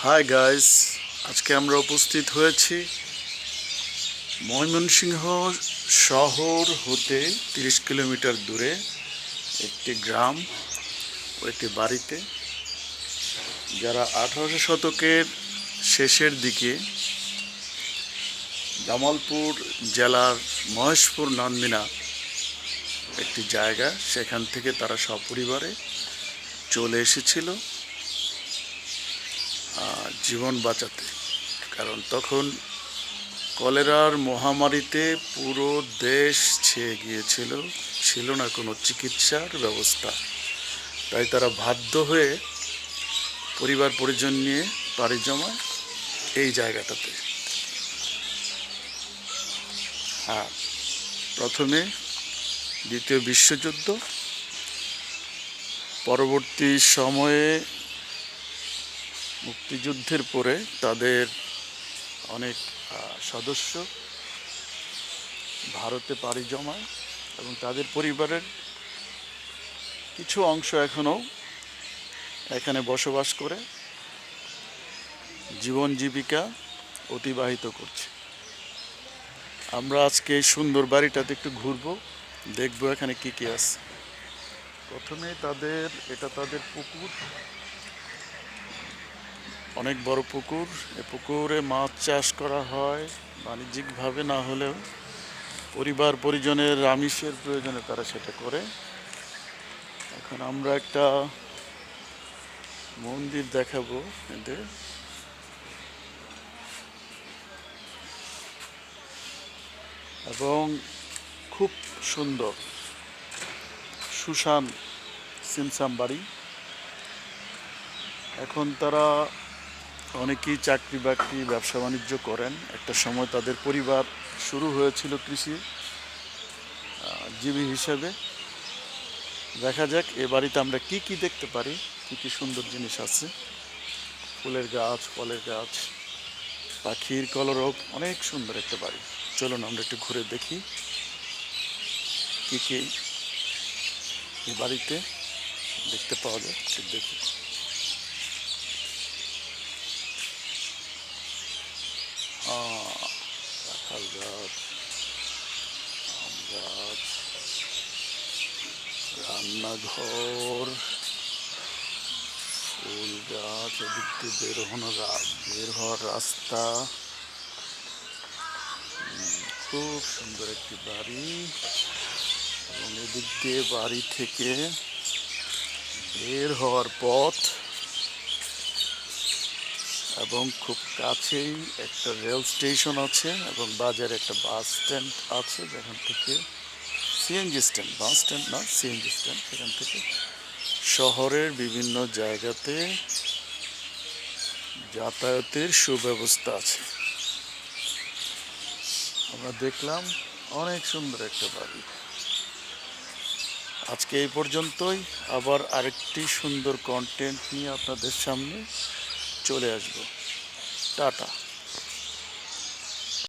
Hi guys, আজকে আমরা উপস্থিত হয়েছি ময়মনসিংহ শহর হতে 30 কিলোমিটার দূরে একটি গ্রাম ও একটি বাড়িতে, যারা 18শো শতকের শেষের দিকে জামালপুর জেলার মহেশপুর নান্দিনা একটি জায়গা, সেখান থেকে তারা সপরিবারে চলে এসেছিল জীবন বাঁচাতে। কারণ তখন কলেরার মহামারীতে পুরো দেশ ছেয়ে গিয়েছিল, ছিল না কোনো চিকিৎসার ব্যবস্থা। তাই তারা বাধ্য হয়ে পরিবার পরিজন নিয়ে পাড়ি জমায় এই জায়গাটাতে। প্রথমে দ্বিতীয় বিশ্বযুদ্ধ, পরবর্তী সময়ে মুক্তিযুদ্ধের পরে তাদের অনেক সদস্য ভারতে পাড়ি জমায় এবং তাদের পরিবারের কিছু অংশ এখনও এখানে বসবাস করে জীবন জীবিকা অতিবাহিত করছে। আমরা আজকে এই সুন্দর বাড়িটাতে একটু ঘুরবো, দেখবো এখানে কি কি আছে। প্রথমে এটা তাদের পুকুর, অনেক বড় পুকুর। এ পুকুরে মাছ চাষ করা হয় বাণিজ্যিকভাবে, না হলেও পরিবার পরিজনের আমিষের প্রয়োজনে তারা সেটা করে। এখন আমরা একটা মন্দির দেখাবো এদের, এবং খুব সুন্দর সুশান সিমসাম বাড়ি। এখন তারা অনেকেই চাকরি বাকরি ব্যবসা বাণিজ্য করেন। একটা সময় তাদের পরিবার শুরু হয়েছিল কৃষিজীবী হিসেবে। দেখা যাক এ বাড়িতে আমরা কি কি দেখতে পারি, কি কি সুন্দর জিনিস আছে। ফুলের গাছ, ফলের গাছ, পাখির কলরব, অনেক সুন্দর একটা বাড়ি। চলুন আমরা একটু ঘুরে দেখি কি কি এই বাড়িতে দেখতে পাওয়া যায়। দেখি কাঁঠাল গাছ, আম গাছ, রান্নাঘর, ফুল গাছ, এদিক দিয়ে বের হওয়ার রাস্তা। খুব সুন্দর একটি বাড়ি, এবং এদিক দিয়ে বাড়ি থেকে বের হওয়ার পথ, এবং খুব কাছেই একটা রেল স্টেশন আছে এবং বাজারে একটা বাস স্ট্যান্ড আছে, যেখান থেকে সিএনজি স্ট্যান্ড, বাস স্ট্যান্ড না, সিএনজি স্ট্যান্ড, সেখান থেকে শহরের বিভিন্ন জায়গাতে যাতায়াতের সুব্যবস্থা আছে। আমরা দেখলাম অনেক সুন্দর একটা বাড়ি। আজকে এই পর্যন্তই, আবার আরেকটি সুন্দর কন্টেন্ট নিয়ে আপনাদের সামনে চলে আসবো। টাটা।